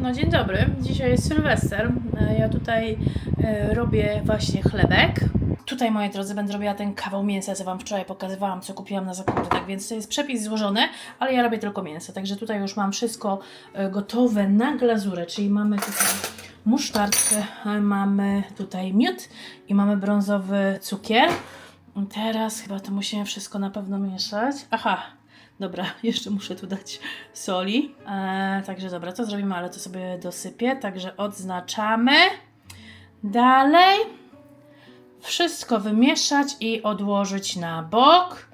No dzień dobry, dzisiaj jest Sylwester. Ja tutaj robię właśnie chlebek. Tutaj, moi drodzy, będę robiła ten kawał mięsa, co Wam wczoraj pokazywałam, co kupiłam na zakupy. Tak więc to jest przepis złożony, ale ja robię tylko mięso. Także tutaj już mam wszystko gotowe na glazurę, czyli mamy tutaj musztardkę, mamy tutaj miód i mamy brązowy cukier. Teraz chyba to musimy wszystko na pewno mieszać. Aha, dobra, jeszcze muszę tu dać soli. Także dobra, to zrobimy, ale to sobie dosypię. Także odznaczamy. Dalej wszystko wymieszać i odłożyć na bok.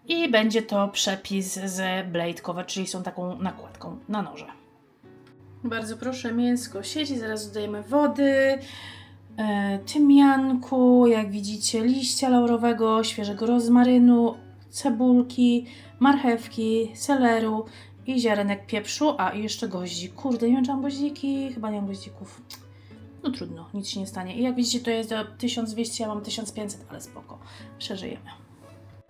I będzie to przepis z blade cover, czyli są taką nakładką na noże. Bardzo proszę, mięsko siedzi, zaraz dodajemy wody, tymianku, jak widzicie, liścia laurowego, świeżego rozmarynu, cebulki, marchewki, seleru i ziarenek pieprzu, a i jeszcze goździk. Kurde, nie wiem, czy mam goździki, chyba nie mam goździków. No trudno, nic się nie stanie. I jak widzicie, to jest do 1200, ja mam 1500, ale spoko, przeżyjemy.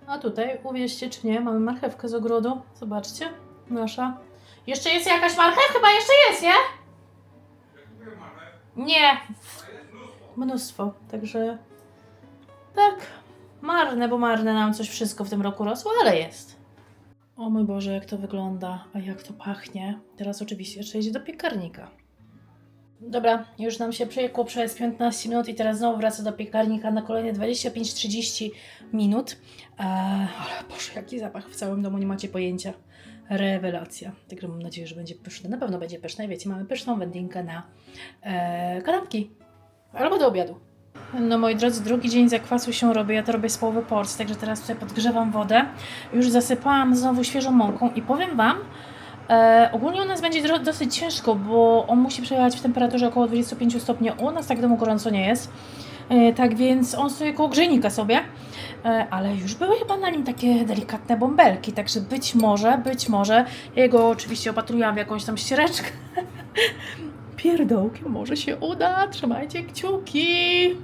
A tutaj, uwierzcie czy nie, mamy marchewkę z ogrodu. Zobaczcie, nasza. Jeszcze jest jakaś marchew? Chyba jeszcze jest, nie? Nie. Mnóstwo, także tak, marne, bo marne nam coś wszystko w tym roku rosło, ale jest. O mój Boże, jak to wygląda, a jak to pachnie. Teraz oczywiście jeszcze idzie do piekarnika. Dobra, już nam się przejekło przez 15 minut i teraz znowu wraca do piekarnika na kolejne 25-30 minut. Ale Boże, jaki zapach w całym domu, nie macie pojęcia. Rewelacja. Także mam nadzieję, że będzie pyszne. Na pewno będzie pyszne. Wiecie, mamy pyszną wędlinkę na kanapki. Albo do obiadu. No moi drodzy, drugi dzień zakwasu się robi, ja to robię z połowy porcji, także teraz tutaj podgrzewam wodę. Już zasypałam znowu świeżą mąką i powiem Wam, ogólnie u nas będzie dosyć ciężko, bo on musi przebywać w temperaturze około 25 stopni. U nas tak w domu gorąco nie jest. Tak więc on stoi koło grzejnika sobie, ale już były chyba na nim takie delikatne bąbelki, także być może, ja go oczywiście opatrułam w jakąś tam ściereczkę. Pierdołkiem może się uda, trzymajcie kciuki.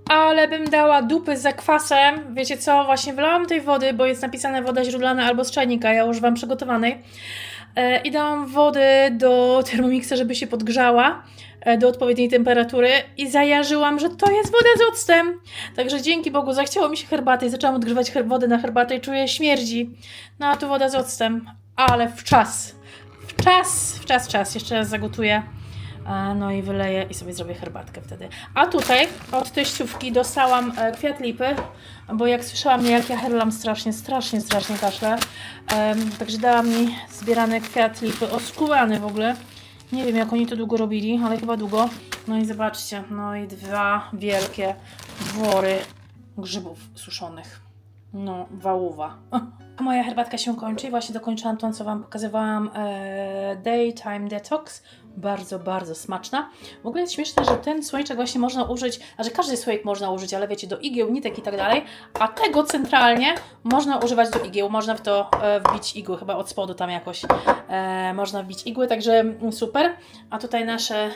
Ale bym dała dupy z zakwasem. Wiecie co, właśnie wylałam tej wody, bo jest napisane woda źródlana albo z czajnika, ja używam przygotowanej. I dałam wody do Thermomixa, żeby się podgrzała do odpowiedniej temperatury i zajarzyłam, że to jest woda z octem. Także dzięki Bogu zachciało mi się herbaty i zaczęłam odgrzewać wodę na herbatę i czuję śmierdzi. No a tu woda z octem, ale w czas. Jeszcze raz zagotuję. No i wyleję i sobie zrobię herbatkę wtedy. A tutaj od teściówki dostałam kwiat lipy, bo jak słyszałam mnie, jak ja herlam strasznie kaszle. Także dała mi zbierany kwiat lipy, oskubany w ogóle. Nie wiem, jak oni to długo robili, ale chyba długo. No i zobaczcie, no i 2 wielkie wory grzybów suszonych. No, wałuwa. Moja herbatka się kończy i właśnie dokończyłam tą, co Wam pokazywałam, Daytime Detox. Bardzo smaczna. W ogóle jest śmieszne, że ten słoiczek właśnie można użyć, znaczy każdy słoik można użyć, ale wiecie, do igieł, nitek i tak dalej, a tego centralnie można używać do igieł. Można w to wbić igły, chyba od spodu tam jakoś można wbić igły, także super. A tutaj nasze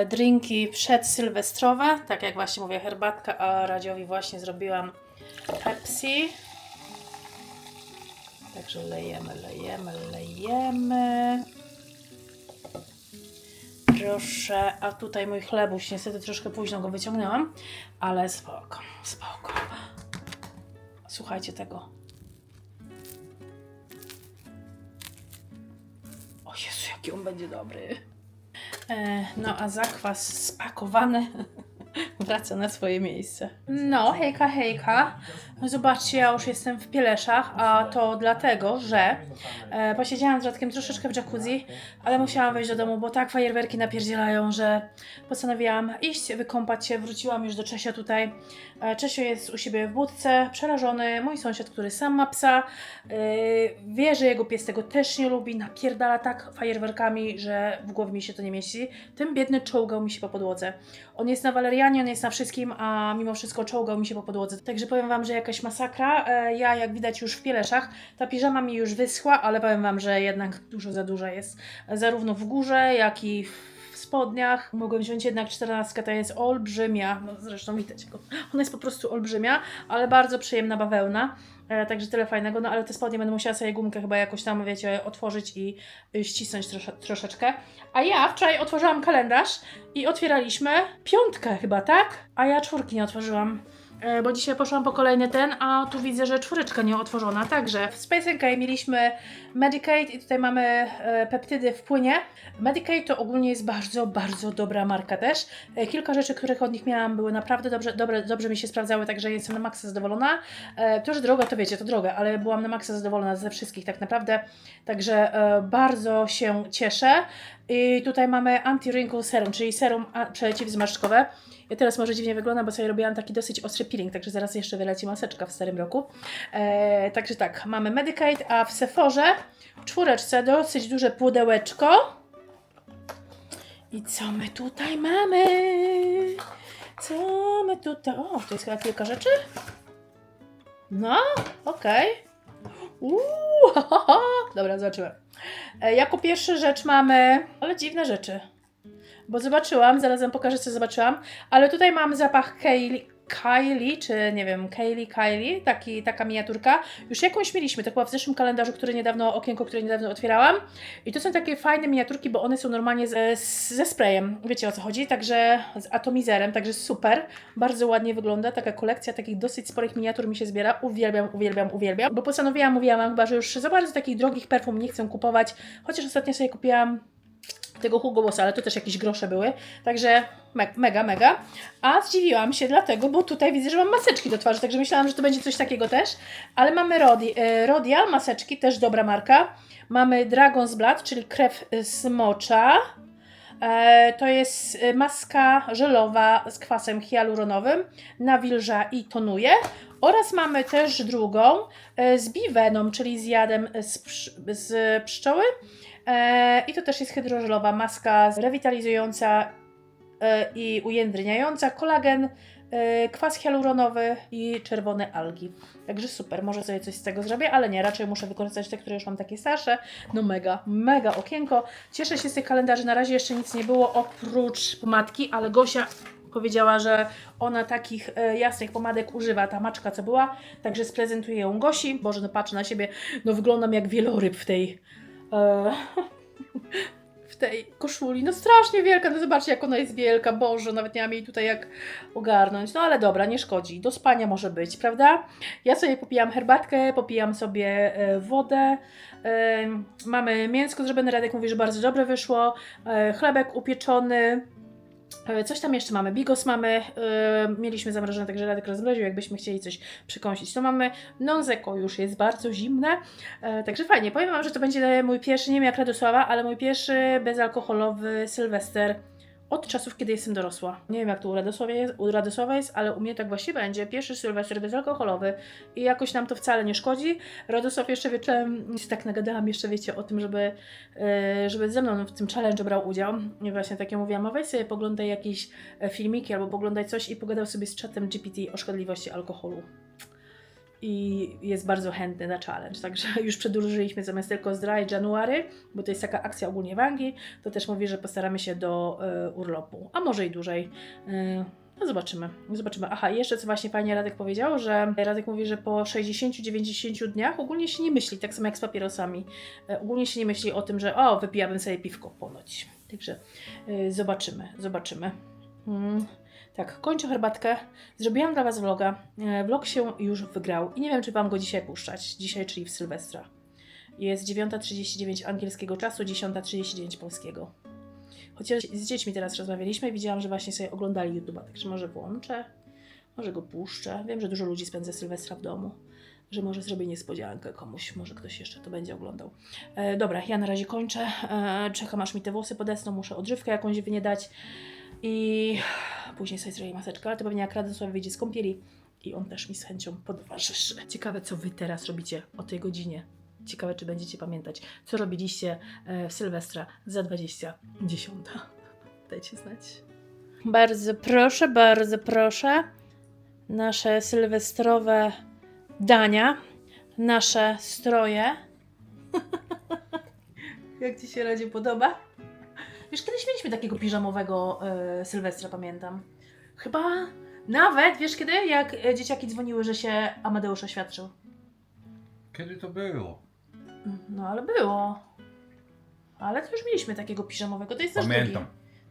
drinki przedsylwestrowe, tak jak właśnie mówię, herbatka, a Radziowi właśnie zrobiłam Pepsi. Także lejemy. Proszę, a tutaj mój chlebuś, niestety troszkę późno go wyciągnęłam, ale spoko. Słuchajcie tego. O Jezu, jaki on będzie dobry. No a zakwas spakowany wraca na swoje miejsce. No, hejka. Zobaczcie, ja już jestem w Pieleszach, a to dlatego, że posiedziałam z Radkiem troszeczkę w jacuzzi, ale musiałam wejść do domu, bo tak fajerwerki napierdzielają, że postanowiłam iść, wykąpać się. Wróciłam już do Czesia tutaj. Czesio jest u siebie w budce, przerażony. Mój sąsiad, który sam ma psa, wie, że jego pies tego też nie lubi, napierdala tak fajerwerkami, że w głowie mi się to nie mieści. Ten biedny czołgał mi się po podłodze. On jest na walerianie, on jest na wszystkim, a mimo wszystko czołgał mi się po podłodze. Także powiem Wam, że jakaś masakra. Ja, jak widać, już w Pieleszach. Ta piżama mi już wyschła, ale powiem Wam, że jednak dużo za duża jest. Zarówno w górze, jak i w w spodniach. Mogłem wziąć jednak 14, ta jest olbrzymia, no zresztą widać go. Ona jest po prostu olbrzymia, ale bardzo przyjemna bawełna. Także tyle fajnego, no ale te spodnie będę musiała sobie gumkę chyba jakoś tam, wiecie, otworzyć i ścisnąć troszeczkę. A ja wczoraj otworzyłam kalendarz i otwieraliśmy 5 chyba, tak? A ja 4 nie otworzyłam. Bo dzisiaj poszłam po kolejny a tu widzę, że 4 nie otworzona. Także w Space NK mieliśmy Medicaid i tutaj mamy peptydy w płynie. Medicaid to ogólnie jest bardzo, bardzo dobra marka też. Kilka rzeczy, których od nich miałam, były naprawdę dobrze mi się sprawdzały, także jestem na maksa zadowolona. To, że droga, to wiecie, to droga, ale byłam na maksa zadowolona ze wszystkich tak naprawdę. Także bardzo się cieszę. I tutaj mamy Anti-Wrinkle Serum, czyli serum przeciwzmarszczkowe. Ja teraz może dziwnie wyglądam, bo sobie robiłam taki dosyć ostry peeling, także zaraz jeszcze wyleci maseczka w starym roku. Także tak, mamy Medicaid, a w Sephorze w 4 dosyć duże pudełeczko. I co my tutaj mamy? Co my tutaj... O, to jest chyba kilka rzeczy? No, okej. Dobra, zobaczymy. Jako pierwsza rzecz mamy... Ale dziwne rzeczy. Bo zobaczyłam, zaraz wam pokażę, co zobaczyłam, ale tutaj mam zapach Kylie, czy nie wiem, Kylie, taka miniaturka. Już jakąś mieliśmy, to była w zeszłym kalendarzu, okienko, które niedawno otwierałam. I to są takie fajne miniaturki, bo one są normalnie ze sprayem, wiecie o co chodzi, także z atomizerem, także super. Bardzo ładnie wygląda, taka kolekcja takich dosyć sporych miniatur mi się zbiera. Uwielbiam, bo postanowiłam, mówiłam chyba, że już za bardzo takich drogich perfum nie chcę kupować, chociaż ostatnio sobie kupiłam tego Hugo Bossa, ale to też jakieś grosze były, także mega. A zdziwiłam się dlatego, bo tutaj widzę, że mam maseczki do twarzy, także myślałam, że to będzie coś takiego też, ale mamy Rodial maseczki, też dobra marka. Mamy Dragon's Blood, czyli krew smocza. To jest maska żelowa z kwasem hialuronowym, nawilża i tonuje. Oraz mamy też drugą z biweną, czyli z jadem z pszczoły. I to też jest hydrożelowa maska rewitalizująca i ujędrniająca kolagen, kwas hialuronowy i czerwone algi. Także super, może sobie coś z tego zrobię, ale nie, raczej muszę wykorzystać te, które już mam takie starsze. No mega okienko. Cieszę się z tych kalendarzy, na razie jeszcze nic nie było oprócz pomadki, ale Gosia powiedziała, że ona takich jasnych pomadek używa, ta maczka co była, także sprezentuję ją Gosi. Boże, no patrzę na siebie, no wyglądam jak wieloryb w tej koszuli. No strasznie wielka, no zobaczcie jak ona jest wielka, Boże, nawet nie mam jej tutaj jak ogarnąć. No ale dobra, nie szkodzi, do spania może być, prawda? Ja sobie popijam herbatkę, popijam sobie wodę, mamy mięsko zrobione, Radek mówi, że bardzo dobre wyszło, chlebek upieczony. Coś tam jeszcze mamy, bigos mamy, mieliśmy zamrożone, także Radek rozmroził, jakbyśmy chcieli coś przykąsić. To mamy non-zeko, już jest bardzo zimne, także fajnie. Powiem wam, że to będzie mój pierwszy, nie wiem jak Radosława, ale mój pierwszy bezalkoholowy sylwester od czasów, kiedy jestem dorosła. Nie wiem jak to u Radosława jest, ale u mnie tak właśnie będzie. Pierwszy sylwester bezalkoholowy i jakoś nam to wcale nie szkodzi. Radosław jeszcze wieczorem, tak nagadałam jeszcze, wiecie, o tym, żeby ze mną w tym challenge brał udział. I właśnie tak ja mówiłam, weź sobie poglądaj jakieś filmiki albo poglądaj coś i pogadał sobie z czatem GPT o szkodliwości alkoholu. I jest bardzo chętny na challenge, także już przedłużyliśmy zamiast tylko z Dry January, bo to jest taka akcja ogólnie w Anglii, to też mówi, że postaramy się do urlopu, a może i dłużej. No zobaczymy. Aha, jeszcze co właśnie fajnie Radek powiedział, że Radek mówi, że po 60-90 dniach ogólnie się nie myśli, tak samo jak z papierosami, ogólnie się nie myśli o tym, że wypijałbym sobie piwko ponoć. Także zobaczymy. Tak, kończę herbatkę. Zrobiłam dla Was vloga. Vlog się już wygrał i nie wiem, czy Wam go dzisiaj puszczać. Dzisiaj, czyli w Sylwestra. Jest 9:39 angielskiego czasu, 10:39 polskiego. Chociaż z dziećmi teraz rozmawialiśmy i widziałam, że właśnie sobie oglądali YouTube'a, także może włączę, może go puszczę. Wiem, że dużo ludzi spędza Sylwestra w domu, że może zrobię niespodziankę komuś, może ktoś jeszcze to będzie oglądał. Dobra, ja na razie kończę. Czekam aż mi te włosy podesną, muszę odżywkę jakąś nie dać. I później sobie zrobię maseczkę, ale to pewnie jak Radosław wyjdzie z kąpieli i on też mi z chęcią towarzyszy. Ciekawe, co Wy teraz robicie o tej godzinie. Ciekawe, czy będziecie pamiętać, co robiliście w Sylwestra za 20:10. Dajcie znać. Bardzo proszę. Nasze sylwestrowe dania, nasze stroje. Jak Ci się Radzie podoba? Wiesz, kiedyś mieliśmy takiego piżamowego Sylwestra, pamiętam. Chyba nawet, wiesz kiedy? Jak dzieciaki dzwoniły, że się Amadeusz oświadczył. Kiedy to było? No ale było. Ale to już mieliśmy takiego piżamowego. To jest nasz drugi. Pamiętam,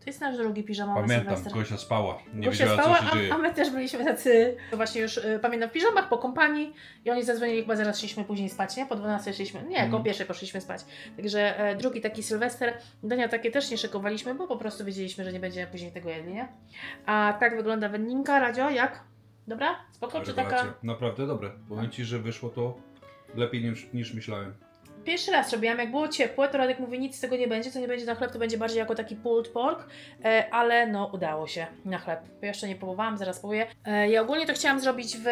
To jest nasz drugi piżamowy pamiętam, Sylwester. Gosia spała. Nie Gosia wiedziała, spała, co się dzieje. a my też byliśmy tacy, właśnie już pamiętam, w piżamach po kompanii i oni zadzwonili, chyba zaraz szliśmy później spać, nie? Po 12 szliśmy, nie, koło pierwszej poszliśmy spać. Także drugi taki Sylwester, dania takie też nie szykowaliśmy, bo po prostu wiedzieliśmy, że nie będziemy później tego jedli, nie? A tak wygląda wędlinka, Radzio, jak? Dobra? Spoko, czy taka... Rewelacja. Naprawdę dobre. Powiem Ci, że wyszło to lepiej niż myślałem. Pierwszy raz robiłam, jak było ciepłe, to Radek mówi, nic z tego nie będzie, co nie będzie na chleb, to będzie bardziej jako taki pulled pork, ale no udało się na chleb. Ja jeszcze nie próbowałam, zaraz próbuję. Ja ogólnie to chciałam zrobić w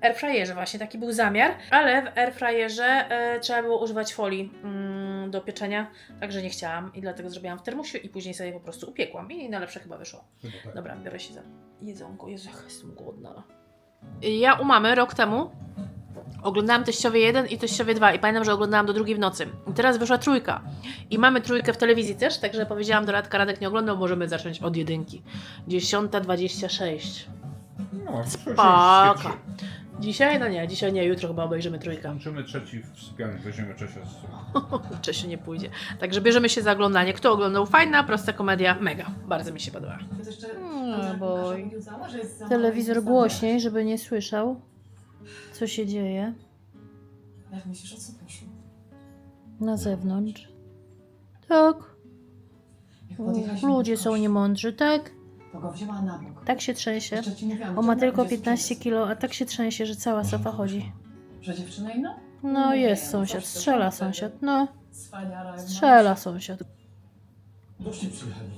airfryerze właśnie, taki był zamiar, ale w airfryerze trzeba było używać folii do pieczenia, także nie chciałam i dlatego zrobiłam w termosie i później sobie po prostu upiekłam i najlepsze chyba wyszło. Chyba tak. Dobra, biorę się za jedzonko, Jezu, jak jestem głodna. Ja u mamy rok temu oglądałam Teściowie 1 i Teściowie 2 i pamiętam, że oglądałam do drugiej w nocy. I teraz wyszła trójka. I mamy trójkę w telewizji też, także powiedziałam do Radka, Radek nie oglądał, możemy zacząć od jedynki. 10:26. No, Spoko. Dzisiaj? No nie, dzisiaj nie, jutro chyba obejrzymy trójkę. Kończymy trzeci w sypialni, weźmiemy Czesia z sobą. Czesiu nie pójdzie. Także bierzemy się za oglądanie. Kto oglądał? Fajna, prosta komedia. Mega. Bardzo mi się podoba. Boj. Telewizor głośniej, żeby nie słyszał, co się dzieje Jak myślisz, o co poszło? na zewnątrz. Tak. Jak podjechaliśmy Ludzie do są kości, niemądrzy, tak? to go wzięła na bok. Tak się trzęsie. Jeszcze ci mówiłam, On ma że tylko jest 15 uciec. kilo, a tak się trzęsie, że cała sofa chodzi. Że dziewczyna inna? No Nie, jest no sąsiad, coś to strzela wtedy. sąsiad, no Cwaniara jak strzela masz. sąsiad. Goście przyjechali.